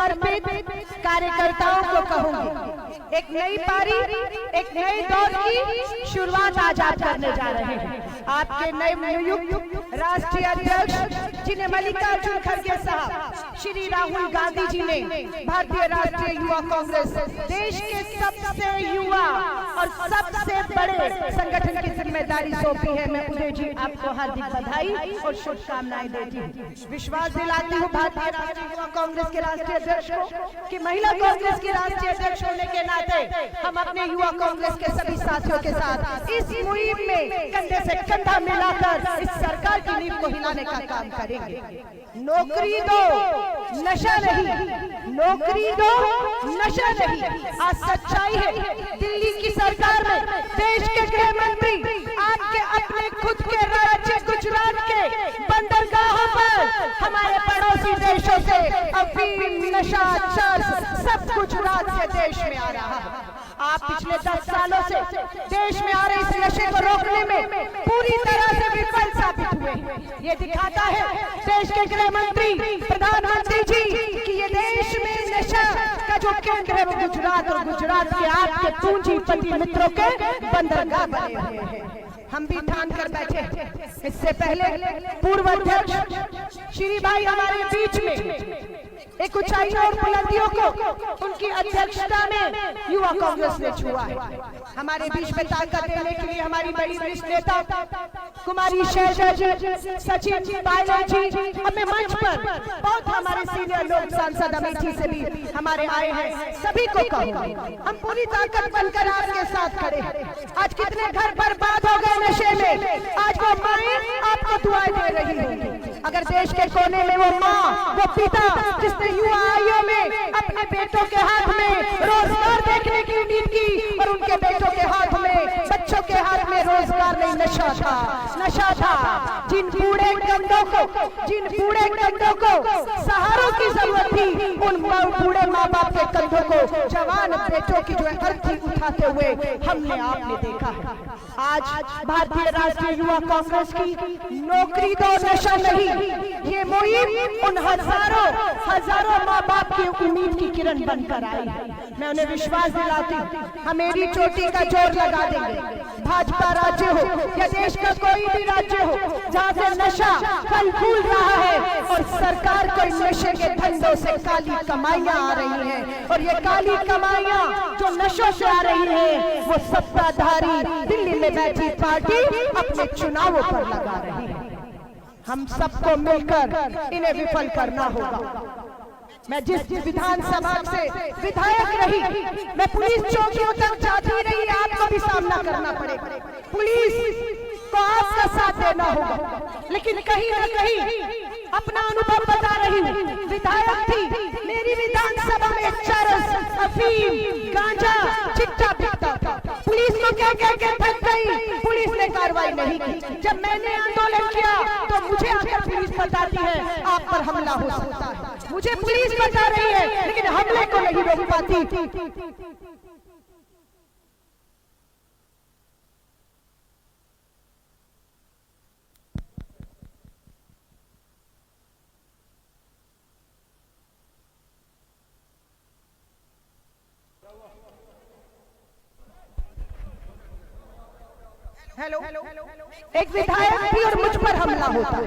समर्पित कार्यकर्ताओं को कहूंगी, एक नई पारी, एक नए दौर की शुरुआत आज आप करने जा रहे हैं। आपके नए नियुक्त राष्ट्रीय अध्यक्ष जिन्हें मल्लिकार्जुन खड़गे साहब, श्री राहुल गांधी जी ने भारतीय राष्ट्रीय युवा कांग्रेस, देश के सबसे युवा और सबसे बड़े संगठन की जिम्मेदारी सौंपी है। मैं उदय जी आपको हार्दिक बधाई और शुभकामनाएं देती हूँ। विश्वास दिलाती हूँ भारतीय राष्ट्रीय युवा कांग्रेस के राष्ट्रीय अध्यक्ष को कि महिला कांग्रेस की राष्ट्रीय अध्यक्ष होने के नाते हम अपने युवा कांग्रेस के सभी साथियों के साथ इस मुहिम में कंधे से कंधा मिलाकर इस सरकार की नींव को हिलाने का काम करेंगे। नौकरी दो, नशा नहीं, नौकरी दो, नशा नहीं। आज सच्चाई है, दिल्ली की सरकार में देश के गृह मंत्री आपके अपने खुद के राज्य गुजरात के बंदरगाहों पर हमारे पड़ोसी देशों से अफीम, नशा, चर्स सब गुजरात से देश में आ रहा है। आप पिछले 10 सालों से देश में आ रहे इस नशे को रोकने में पूरी तरह से विफल साबित हुए। ये दिखाता है देश के गृह मंत्री, प्रधानमंत्री जी कि ये देश में नशा का जो केंद्र है वो गुजरात और गुजरात के आपके पूंजीपति मित्रों के बंदरगाह बने हुए हैं। हम भी ठान कर बैठे। इससे पहले पूर्व अध्यक्ष श्री भाई हमारे बीच में एक ऊंचाइयों और बुलंदियों को उनकी अध्यक्षता में युवा कांग्रेस ने छुआ है। हमारे बीच में ताकत देने के लिए हमारी बड़ी वरिष्ठ नेता कुमारी शैलजा जी, सचिव पायलट जी, हमें मंच पर बहुत हमारे सीनियर लोग, सांसद अमेठी से भी हमारे आए हैं। सभी को कहूंगी हम पूरी ताकत बनकर आपके साथ खड़े हैं। आज कितने घर बर्बाद हो गए नशे में, आज वो माएं आपको दुआएं दे रही होंगी। अगर देश के कोने में वो माँ, वो पिता जिसने युवा आयु में अपने बेटों के हाथ में रोजगार देखने की उम्मीद की और उनके बेटों के हाथ में, बच्चों के हाथ में रोजगार नहीं, नशा था, नशा था। जिन बूढ़े कंधों को सहारों की जरूरत थी, उन बूढ़े माँ बाप के कंधों को जवान बेटों की जो अर्थी उठाते हुए हमने आपने देखा है। आज भारतीय राष्ट्रीय युवा कांग्रेस की नौकरी दो, नशा नहीं, ये मुहिम उन हजारों माँ बाप की उम्मीद की किरण बनकर आई। मैं उन्हें विश्वास दिलाती हूँ हम मेरी चोटी का जोर लगा देंगे। भाजपा राज्य हो या देश का कोई भी राज्य हो जहाँ से नशा फल फूल रहा है और सरकार को नशे के धंधों से काली कमाइयाँ आ रही हैं, और ये काली कमाइयाँ जो नशों से आ रही है वो सत्ताधारी दिल्ली में बैठी पार्टी अपने चुनावों पर लगा रही है। हम सबको मिलकर इन्हें विफल करना होगा। मैं जिस विधानसभा से विधायक रही, मैं पुलिस चौकियों तक जाती रही, आपको भी सामना करना पड़ेगा। पुलिस को आपका साथ देना होगा, लेकिन कहीं न कहीं अपना अनुभव बता रही हूँ। विधायक थी, मेरी विधानसभा में चरस, अफीम, गांजा, चिट्टा बिकता था। पुलिस को क्या क्या क्या थक गई, पुलिस ने कार्रवाई नहीं की। जब मैंने आंदोलन किया तो मुझे आकर पुलिस बताती है आप पर हमला हो सकता है। मुझे पुलिस बता रही है लेकिन हमले को नहीं रोक पाती। हेलो, एक विधायक थी और मुझ पर हमला होता।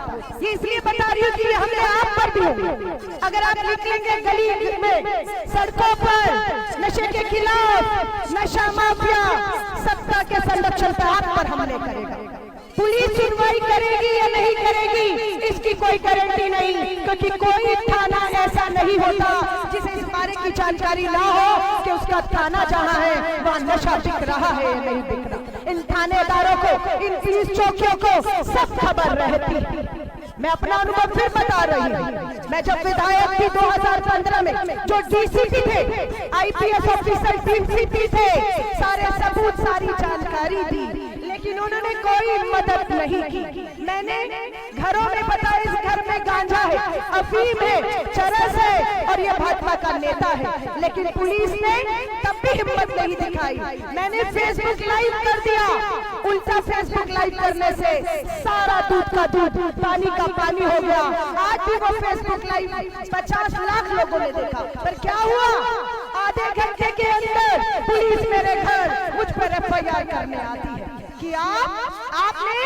ये इसलिए बता रही हूँ कि ये हमले आप पर भी होंगे। अगर आप निकलेंगे गली में, सड़कों पर नशे के खिलाफ, नशा माफिया सत्ता के संरक्षण पर आप पर हमले करेगा। पुलिस सुनवाई करेगी या नहीं करेगी इसकी कोई गारंटी नहीं, क्योंकि कोई थाना ऐसा नहीं होता जिसे इस बारे की जानकारी ना हो कि उसका थाना जहाँ है वहाँ नशा बिक रहा है या नहीं बिक रहा। इन थानेदारों को, इन पुलिस चौकियों को सब खबर रहती। मैं अपना अनुभव फिर बता रही हूँ। मैं जब विधायक थी 2015 में, जो डीसीपी थे, आईपीएस ऑफिसर डीसीपी थे, सारे सबूत, सारी जानकारी दी, लेकिन उन्होंने कोई मदद नहीं की। मैंने घरों में बताया, इस घर में में गांजा है, अफीम है, चरस है और ये भाजपा का नेता है। लेकिन पुलिस ने तब भी हिम्मत नहीं दिखाई। मैंने फेसबुक लाइव कर दिया, उल्टा फेसबुक लाइव करने से सारा दूध का दूध पानी का पानी हो गया। आज भी वो फेसबुक लाइव 50 लाख लोगों ने देखा। पर क्या हुआ, आधे घंटे के अंदर पुलिस मेरे घर मुझ पर FIR करने आती है कि आपने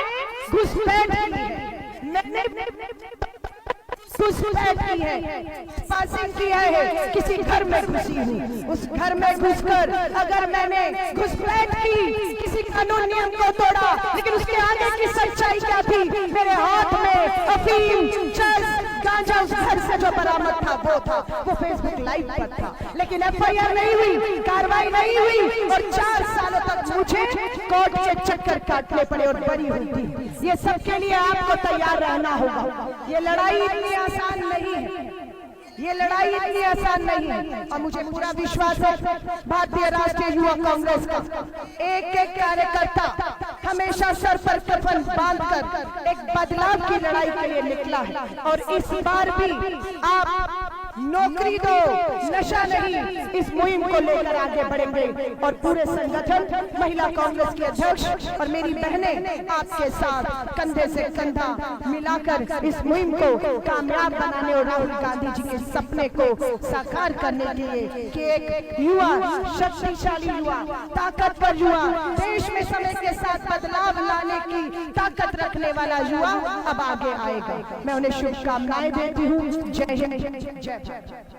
घुसपैठ की है, मैंने घुसपैठ की है, पासिंग किया है, किसी घर में घुसी हूँ। उस घर में घुसकर अगर मैंने घुसपैठ की, किसी कानून नियम को तोड़ा, लेकिन उसके आगे की सच्चाई क्या थी? मेरे हाथ में अफीम, चरस, गांजा उस घर से जो बरामद था वो था, वो फेसबुक लाइव पर था। लेकिन FIR नहीं हुई, कार्रवाई नहीं हुई और 4 सालों तक मुझे कोर्ट के चक्कर काटने पड़े और बरी हुई थी। ये सबके लिए आपको तैयार रहना होगा। ये लड़ाई इतनी आसान नहीं है, ये लड़ाई इतनी आसान नहीं है। और मुझे पूरा विश्वास है भारतीय राष्ट्रीय युवा कांग्रेस का एक एक कार्यकर्ता हमेशा सर पर कफन बांधकर एक बदलाव की लड़ाई के लिए निकला है। और इस बार भी आप नौकरी दो, नशा नहीं, इस मुहिम को लेकर आगे बढ़ेंगे। और पूरे संगठन, महिला कांग्रेस के अध्यक्ष और मेरी बहनें आपके साथ कंधे से कंधा मिलाकर इस मुहिम को कामयाब बनाने और राहुल गांधी जी के सपने को साकार करने के लिए कि एक युवा, शक्तिशाली युवा, ताकतवर युवा, देश में समय के साथ बदलाव लाने की ताकत रखने वाला युवा अब आगे आएगा। मैं उन्हें शुभकामनाएं देती हूँ। जय हिंद, जय भारत।